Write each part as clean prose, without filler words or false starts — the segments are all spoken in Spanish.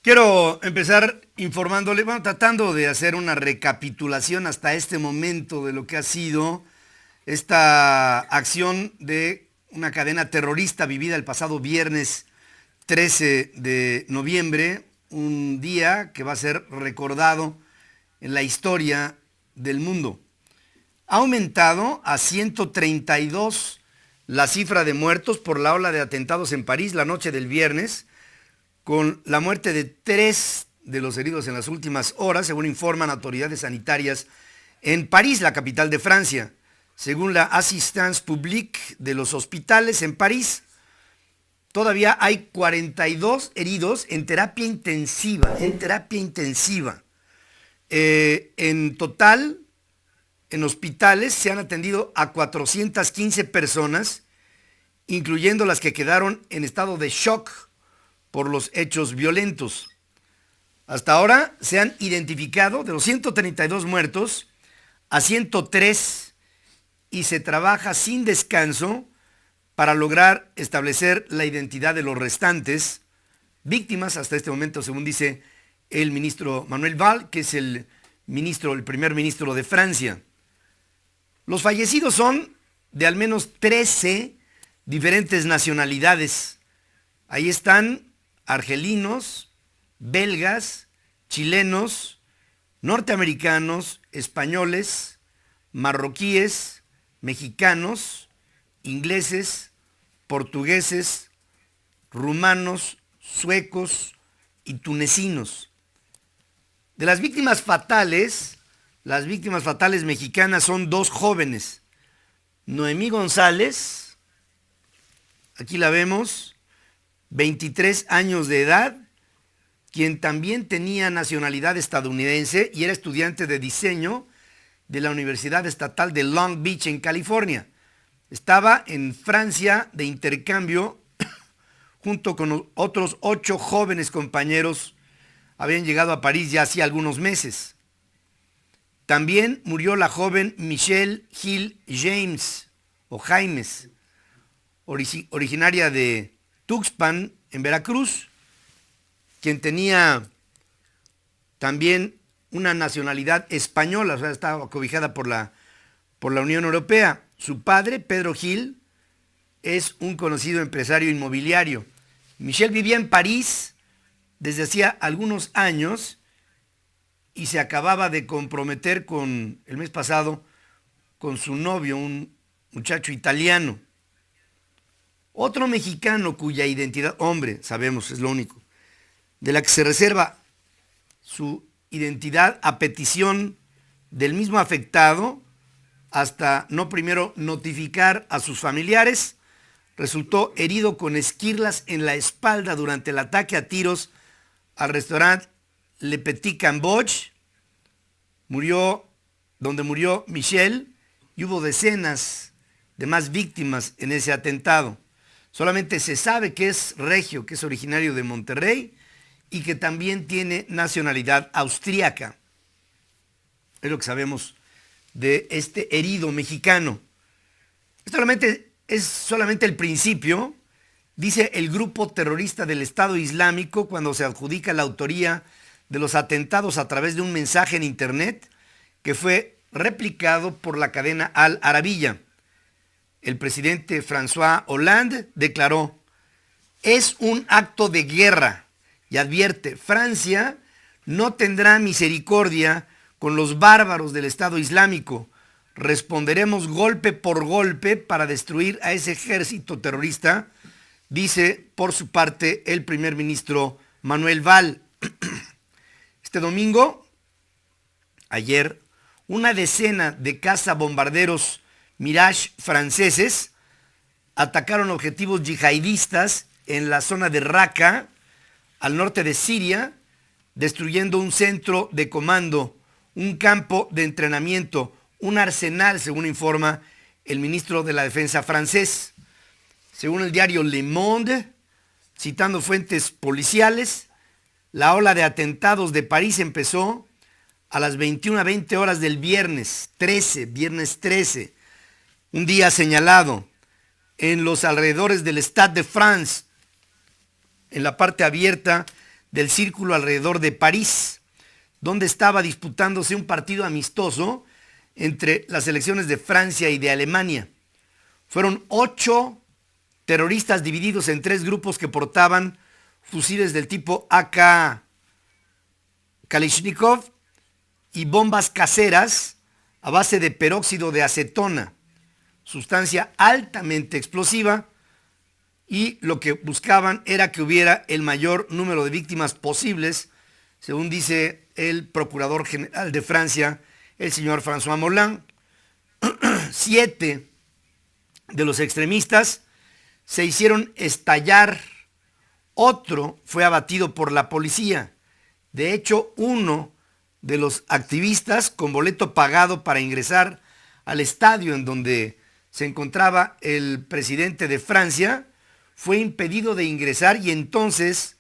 Quiero empezar informándole, bueno, tratando de hacer una recapitulación hasta este momento de lo que ha sido esta acción de una cadena terrorista vivida el pasado viernes 13 de noviembre, un día que va a ser recordado en la historia del mundo. Ha aumentado a 132 la cifra de muertos por la ola de atentados en París la noche del viernes, con la muerte de 3 de los heridos en las últimas horas, según informan autoridades sanitarias en París, la capital de Francia. Según la Assistance Publique de los hospitales en París, todavía hay 42 heridos en terapia intensiva. En total, en hospitales se han atendido a 415 personas, incluyendo las que quedaron en estado de shock por los hechos violentos. Hasta ahora se han identificado de los 132 muertos a 103 y se trabaja sin descanso para lograr establecer la identidad de los restantes víctimas hasta este momento, según dice el ministro Manuel Valls, que es el primer ministro de Francia. Los fallecidos son de al menos 13 diferentes nacionalidades. Ahí están argelinos, belgas, chilenos, norteamericanos, españoles, marroquíes, mexicanos, ingleses, portugueses, rumanos, suecos y tunecinos. De las víctimas fatales mexicanas son 2 jóvenes. Noemí González, aquí la vemos, 23 años de edad, quien también tenía nacionalidad estadounidense y era estudiante de diseño de la Universidad Estatal de Long Beach en California. Estaba en Francia de intercambio junto con otros 8 jóvenes compañeros. Habían llegado a París ya hacía algunos meses. También murió la joven Michelle Hill James, o Jaimes, originaria de Tuxpan, en Veracruz, quien tenía también una nacionalidad española, o sea, estaba cobijada por la Unión Europea. Su padre, Pedro Gil, es un conocido empresario inmobiliario. Michelle vivía en París desde hacía algunos años y se acababa de comprometer el mes pasado con su novio, un muchacho italiano. Otro mexicano cuya identidad, hombre, sabemos, es lo único, de la que se reserva su identidad a petición del mismo afectado, hasta no primero notificar a sus familiares, resultó herido con esquirlas en la espalda durante el ataque a tiros al restaurante Le Petit Cambodge, donde murió Michelle, y hubo decenas de más víctimas en ese atentado. Solamente se sabe que es regio, que es originario de Monterrey y que también tiene nacionalidad austríaca. Es lo que sabemos de este herido mexicano. Esto es solamente el principio, dice el grupo terrorista del Estado Islámico cuando se adjudica la autoría de los atentados a través de un mensaje en internet que fue replicado por la cadena Al Arabiya. El presidente François Hollande declaró: es un acto de guerra, y advierte: Francia no tendrá misericordia con los bárbaros del Estado Islámico. Responderemos golpe por golpe para destruir a ese ejército terrorista, dice por su parte el primer ministro Manuel Valls. Este domingo, ayer, una decena de cazabombarderos Mirage franceses atacaron objetivos yihadistas en la zona de Raqqa, al norte de Siria, destruyendo un centro de comando, un campo de entrenamiento, un arsenal, según informa el ministro de la Defensa francés. Según el diario Le Monde, citando fuentes policiales, la ola de atentados de París empezó a las 21:20 horas del viernes 13, un día señalado en los alrededores del Stade de France, en la parte abierta del círculo alrededor de París, donde estaba disputándose un partido amistoso entre las selecciones de Francia y de Alemania. Fueron 8 terroristas divididos en 3 grupos que portaban fusiles del tipo AK Kalashnikov y bombas caseras a base de peróxido de acetona, sustancia altamente explosiva, y lo que buscaban era que hubiera el mayor número de víctimas posibles, según dice el procurador general de Francia, el señor François Molin. 7 de los extremistas se hicieron estallar, otro fue abatido por la policía. De hecho, uno de los activistas, con boleto pagado para ingresar al estadio en donde se encontraba el presidente de Francia, fue impedido de ingresar, y entonces,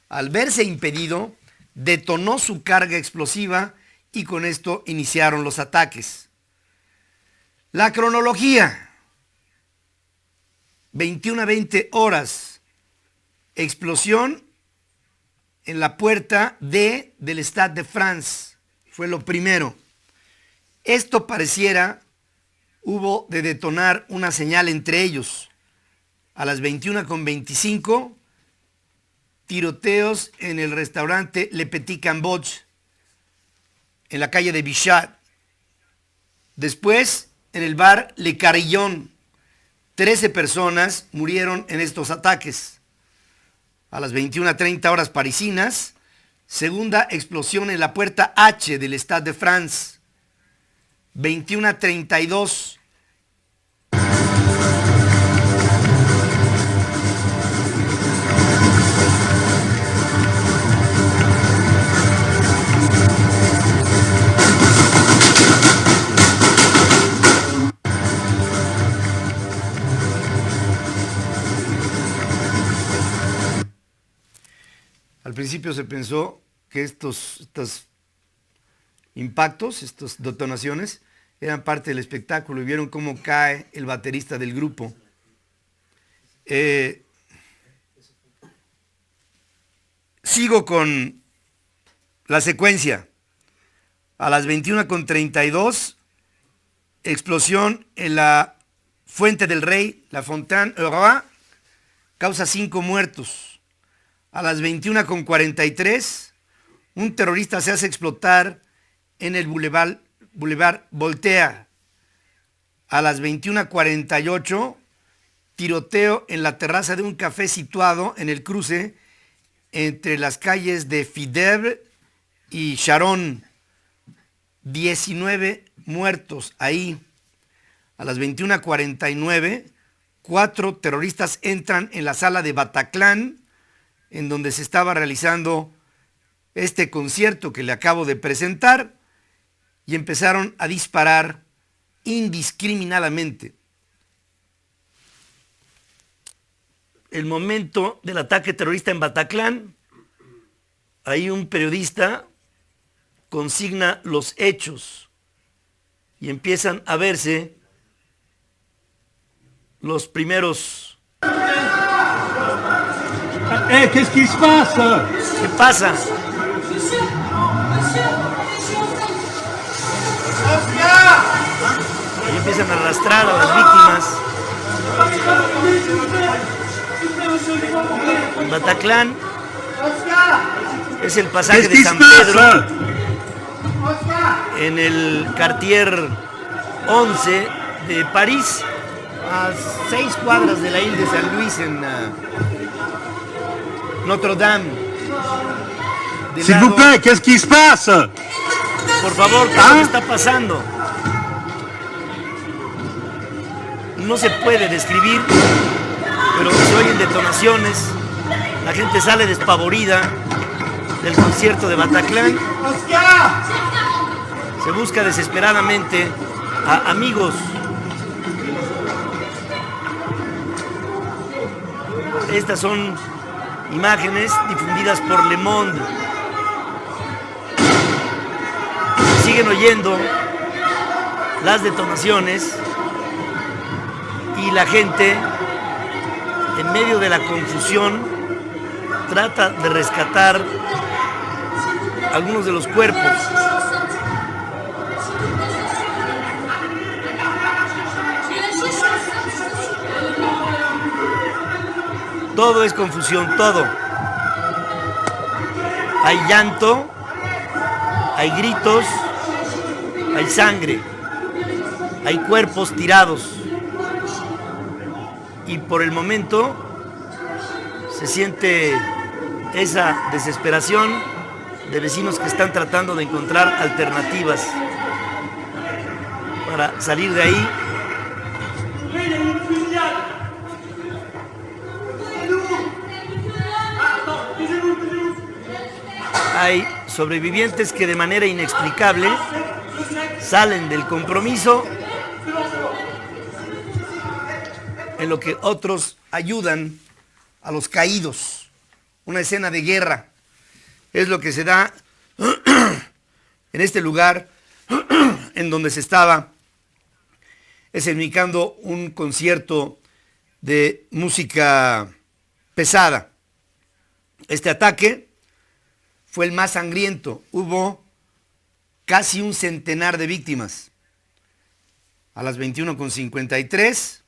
al verse impedido, detonó su carga explosiva y con esto iniciaron los ataques. La cronología: 21 a 20 horas, explosión en la puerta D del Stade de France, fue lo primero. Esto pareciera hubo de detonar una señal entre ellos. A las 21:25, tiroteos en el restaurante Le Petit Cambodge, en la calle de Bichat. Después, en el bar Le Carillon, 13 personas murieron en estos ataques. A las 21:30 horas parisinas, segunda explosión en la puerta H del Stade de France. 21:32. Al principio se pensó que estos impactos, estas detonaciones, eran parte del espectáculo, y vieron cómo cae el baterista del grupo. Sigo con la secuencia. A las 21:32, explosión en la Fuente del Rey, la Fontaine Euroa, causa 5 muertos. A las 21:43, un terrorista se hace explotar en el Boulevard Voltaire. A las 21:48, tiroteo en la terraza de un café situado en el cruce entre las calles de Fidèvre y Charon. 19 muertos ahí. A las 21:49, 4 terroristas entran en la sala de Bataclan, en donde se estaba realizando este concierto que le acabo de presentar, y empezaron a disparar indiscriminadamente. El momento del ataque terrorista en Bataclan, ahí un periodista consigna los hechos y empiezan a verse los primeros. Qu'est-ce qui se passe? ¿Qué pasa? Ahí empiezan a arrastrar a las víctimas. Bataclan es el pasaje de San Pedro, en el Cartier 11 de París, a 6 cuadras de la isla de San Luis, en Notre Dame. S'il vous plaît, qu'est-ce qui se passe? Por favor, ¿qué es lo que está pasando? No se puede describir, pero se oyen detonaciones, la gente sale despavorida del concierto de Bataclan. Se busca desesperadamente a amigos. Estas son imágenes difundidas por Le Monde. Siguen oyendo las detonaciones y la gente, en medio de la confusión trata de rescatar algunos de los cuerpos. Todo es confusión, todo. Hay llanto, hay gritos, hay sangre, hay cuerpos tirados. Y por el momento se siente esa desesperación de vecinos que están tratando de encontrar alternativas para salir de ahí. Hay sobrevivientes que de manera inexplicable salen del compromiso, en lo que otros ayudan a los caídos. Una escena de guerra es lo que se da en este lugar en donde se estaba escenificando un concierto de música pesada. Este ataque fue el más sangriento. Hubo casi un centenar de víctimas. A las 21:53,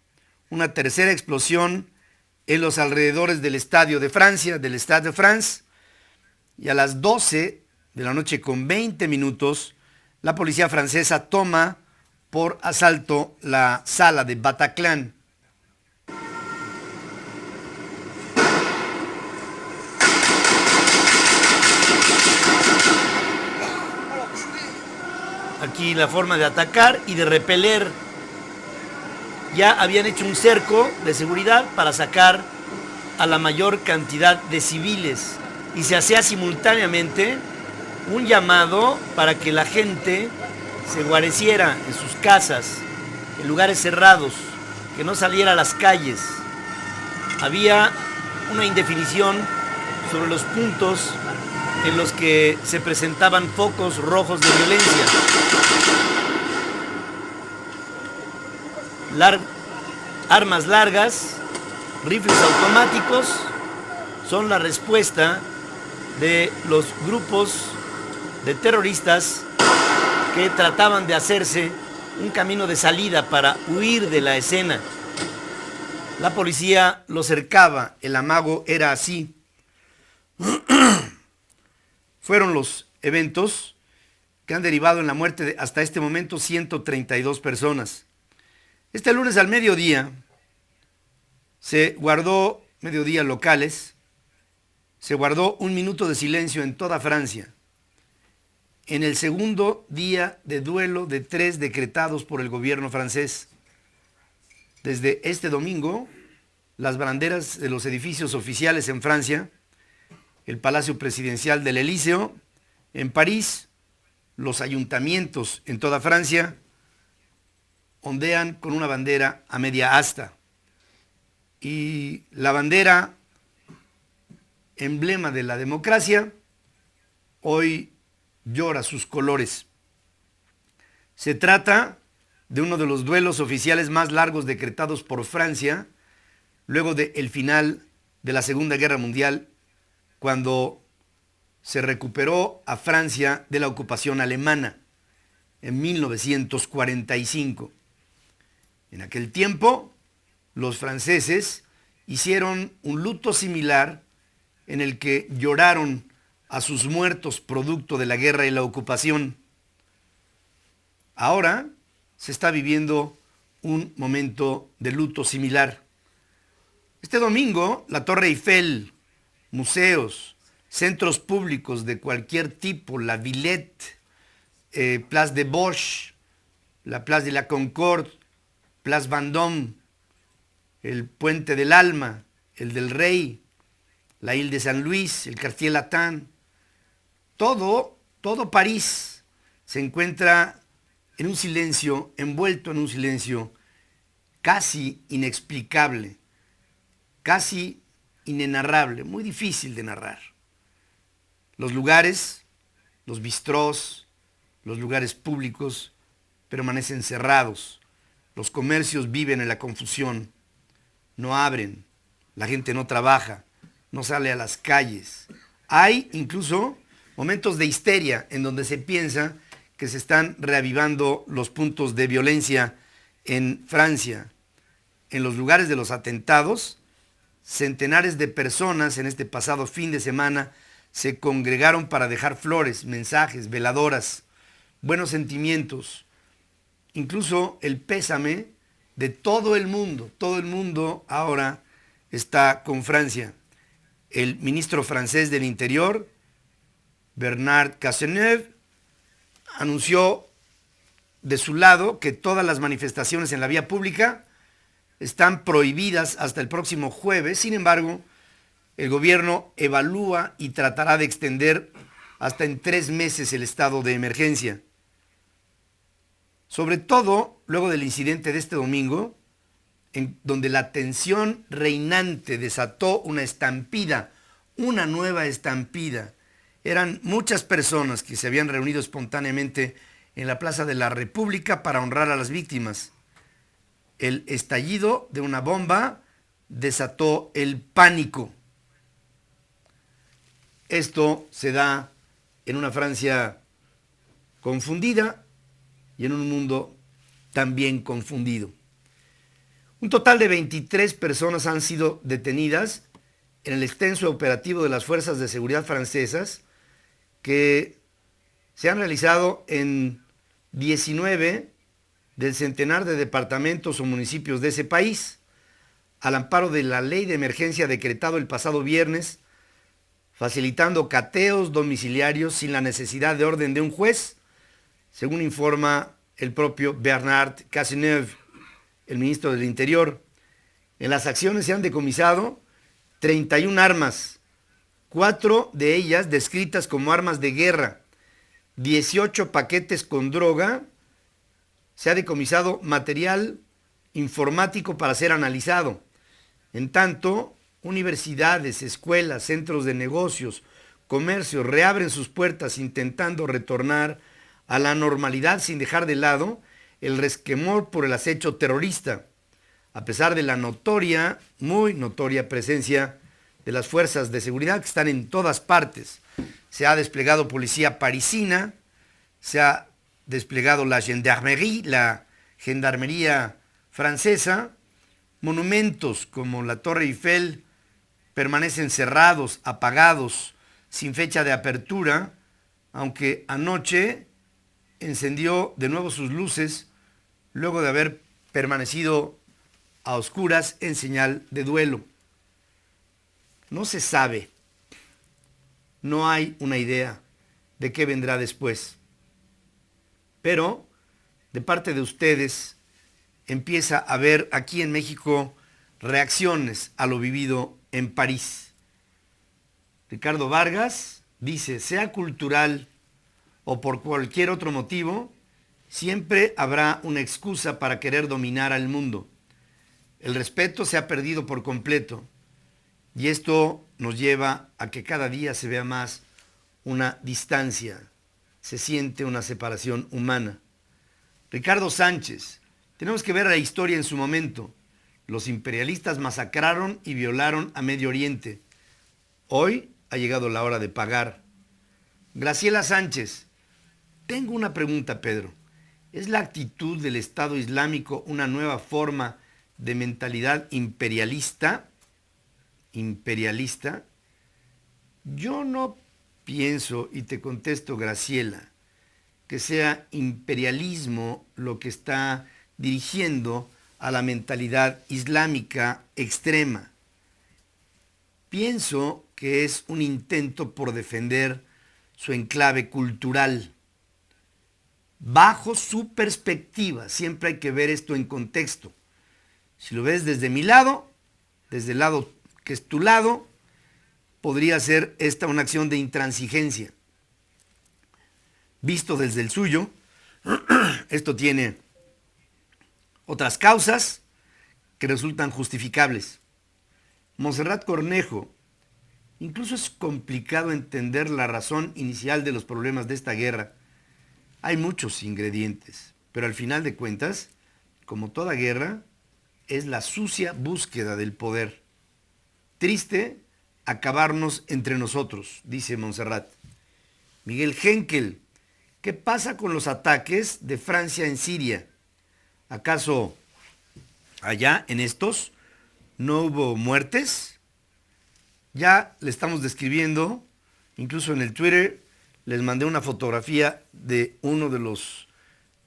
una tercera explosión en los alrededores del Estadio de Francia, del Stade de France, y a las 12:20, la policía francesa toma por asalto la sala de Bataclan. Aquí la forma de atacar y de repeler. Ya habían hecho un cerco de seguridad para sacar a la mayor cantidad de civiles y se hacía simultáneamente un llamado para que la gente se guareciera en sus casas, en lugares cerrados, que no saliera a las calles. Había una indefinición sobre los puntos en los que se presentaban focos rojos de violencia. Armas largas, rifles automáticos son la respuesta de los grupos de terroristas que trataban de hacerse un camino de salida para huir de la escena. La policía los cercaba, el amago era así. Fueron los eventos que han derivado en la muerte de, hasta este momento, 132 personas. Este lunes al mediodía se guardó, mediodía locales, se guardó un minuto de silencio en toda Francia, en el segundo día de duelo de 3 decretados por el gobierno francés. Desde este domingo, las banderas de los edificios oficiales en Francia, el Palacio Presidencial del Elíseo en París, los ayuntamientos en toda Francia, ondean con una bandera a media asta. Y la bandera, emblema de la democracia, hoy llora sus colores. Se trata de uno de los duelos oficiales más largos decretados por Francia luego del final de la Segunda Guerra Mundial, cuando se recuperó a Francia de la ocupación alemana en 1945. En aquel tiempo, los franceses hicieron un luto similar en el que lloraron a sus muertos producto de la guerra y la ocupación. Ahora se está viviendo un momento de luto similar. Este domingo, la Torre Eiffel, museos, centros públicos de cualquier tipo, la Villette, Place de Bosch, la Place de la Concorde, Place Vendôme, el Puente del Alma, el del Rey, la Ile de San Luis, el Quartier Latin, todo París se encuentra en un silencio, envuelto en un silencio casi inexplicable, casi inenarrable, muy difícil de narrar. Los lugares, los bistrós, los lugares públicos permanecen cerrados. Los comercios viven en la confusión, no abren, la gente no trabaja, no sale a las calles. Hay incluso momentos de histeria en donde se piensa que se están reavivando los puntos de violencia en Francia. En los lugares de los atentados, centenares de personas en este pasado fin de semana se congregaron para dejar flores, mensajes, veladoras, buenos sentimientos, incluso el pésame de todo el mundo. Todo el mundo ahora está con Francia. El ministro francés del Interior, Bernard Cazeneuve, anunció de su lado que todas las manifestaciones en la vía pública están prohibidas hasta el próximo jueves. Sin embargo, el gobierno evalúa y tratará de extender hasta en 3 meses el estado de emergencia. Sobre todo luego del incidente de este domingo, en donde la tensión reinante desató una estampida, una nueva estampida. Eran muchas personas que se habían reunido espontáneamente en la Plaza de la República para honrar a las víctimas. El estallido de una bomba desató el pánico. Esto se da en una Francia confundida y en un mundo también confundido. Un total de 23 personas han sido detenidas en el extenso operativo de las fuerzas de seguridad francesas que se han realizado en 19 del centenar de departamentos o municipios de ese país, al amparo de la ley de emergencia decretado el pasado viernes, facilitando cateos domiciliarios sin la necesidad de orden de un juez, según informa el propio Bernard Cazeneuve, el ministro del Interior. En las acciones se han decomisado 31 armas, 4 de ellas descritas como armas de guerra, 18 paquetes con droga. Se ha decomisado material informático para ser analizado. En tanto, universidades, escuelas, centros de negocios, comercios reabren sus puertas intentando retornar a la normalidad sin dejar de lado el resquemor por el acecho terrorista, a pesar de la notoria, muy notoria presencia de las fuerzas de seguridad que están en todas partes. Se ha desplegado policía parisina, se ha desplegado la gendarmería francesa. Monumentos como la Torre Eiffel permanecen cerrados, apagados, sin fecha de apertura, aunque anoche encendió de nuevo sus luces luego de haber permanecido a oscuras en señal de duelo. No se sabe, no hay una idea de qué vendrá después. Pero de parte de ustedes empieza a haber aquí en México reacciones a lo vivido en París. Ricardo Vargas dice, sea cultural o por cualquier otro motivo, siempre habrá una excusa para querer dominar al mundo. El respeto se ha perdido por completo y esto nos lleva a que cada día se vea más una distancia, se siente una separación humana. Ricardo Sánchez, tenemos que ver la historia en su momento. Los imperialistas masacraron y violaron a Medio Oriente. Hoy ha llegado la hora de pagar. Graciela Sánchez, tengo una pregunta, Pedro. ¿Es la actitud del Estado Islámico una nueva forma de mentalidad imperialista? ¿Imperialista? Yo no pienso, y te contesto, Graciela, que sea imperialismo lo que está dirigiendo a la mentalidad islámica extrema. Pienso que es un intento por defender su enclave cultural. Bajo su perspectiva, siempre hay que ver esto en contexto. Si lo ves desde mi lado, desde el lado que es tu lado, podría ser esta una acción de intransigencia. Visto desde el suyo, esto tiene otras causas que resultan justificables. Montserrat Cornejo, incluso es complicado entender la razón inicial de los problemas de esta guerra. Hay muchos ingredientes, pero al final de cuentas, como toda guerra, es la sucia búsqueda del poder. Triste acabarnos entre nosotros, dice Montserrat. Miguel Henkel, ¿qué pasa con los ataques de Francia en Siria? ¿Acaso allá en estos no hubo muertes? Ya le estamos describiendo, incluso en el Twitter les mandé una fotografía de uno de los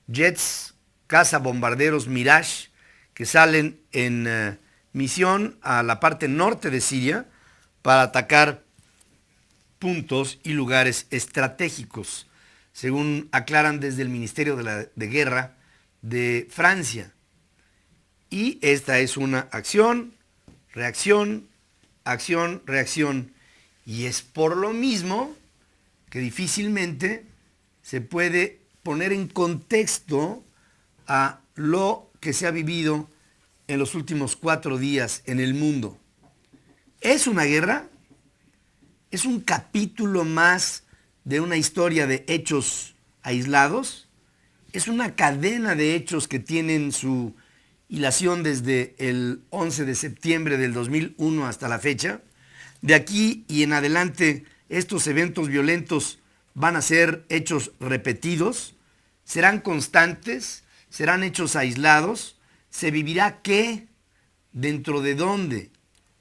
jets cazabombarderos Mirage que salen en misión a la parte norte de Siria para atacar puntos y lugares estratégicos, según aclaran desde el Ministerio de Guerra de Francia. Y esta es una acción, reacción, acción, reacción. Y es por lo mismo que difícilmente se puede poner en contexto a lo que se ha vivido en los últimos 4 días en el mundo. ¿Es una guerra? ¿Es un capítulo más de una historia de hechos aislados? ¿Es una cadena de hechos que tienen su hilación desde el 11 de septiembre del 2001 hasta la fecha? De aquí y en adelante, estos eventos violentos van a ser hechos repetidos, serán constantes, serán hechos aislados. ¿Se vivirá qué? ¿Dentro de dónde?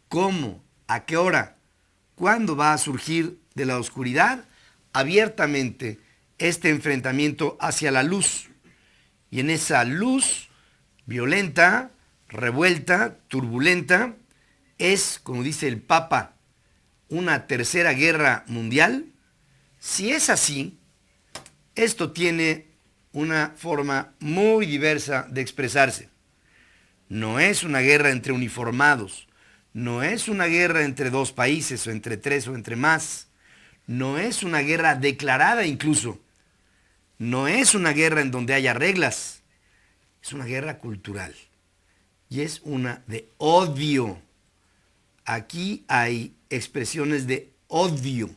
¿Cómo? ¿A qué hora? ¿Cuándo va a surgir de la oscuridad abiertamente este enfrentamiento hacia la luz? Y en esa luz violenta, revuelta, turbulenta, es, como dice el Papa, una tercera guerra mundial. Si es así, esto tiene una forma muy diversa de expresarse. No es una guerra entre uniformados, no es una guerra entre 2 países o entre 3 o entre más, no es una guerra declarada incluso, no es una guerra en donde haya reglas, es una guerra cultural y es una de odio. Aquí hay expresiones de odio,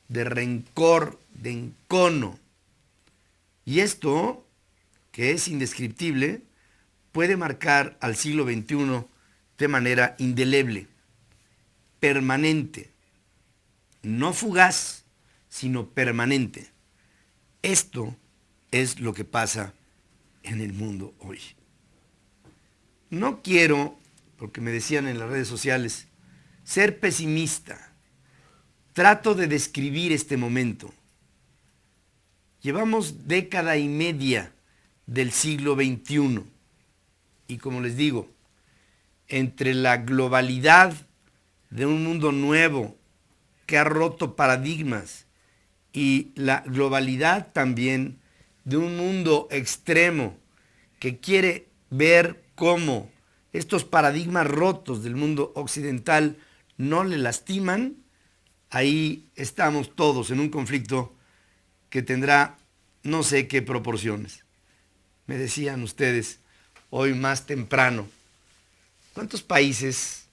de rencor, de encono. Y esto, que es indescriptible, puede marcar al siglo XXI de manera indeleble, permanente, no fugaz, sino permanente. Esto es lo que pasa en el mundo hoy. No quiero, porque me decían en las redes sociales, ser pesimista. Trato de describir este momento. Llevamos década y media del siglo XXI. Y como les digo, entre la globalidad de un mundo nuevo que ha roto paradigmas y la globalidad también de un mundo extremo que quiere ver cómo estos paradigmas rotos del mundo occidental no le lastiman, ahí estamos todos en un conflicto que tendrá no sé qué proporciones. Me decían ustedes hoy más temprano, ¿cuántos países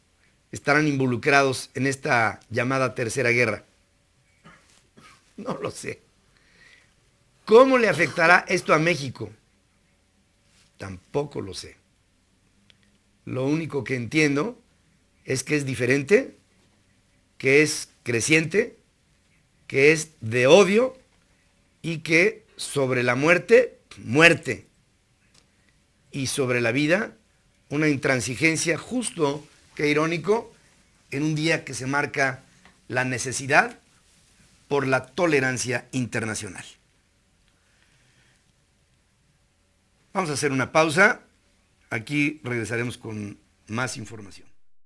estarán involucrados en esta llamada tercera guerra? No lo sé. ¿Cómo le afectará esto a México? Tampoco lo sé. Lo único que entiendo es que es diferente, que es creciente, que es de odio y que sobre la muerte, muerte. Y sobre la vida, una intransigencia, justo, que irónico, en un día que se marca la necesidad por la tolerancia internacional. Vamos a hacer una pausa. Aquí regresaremos con más información.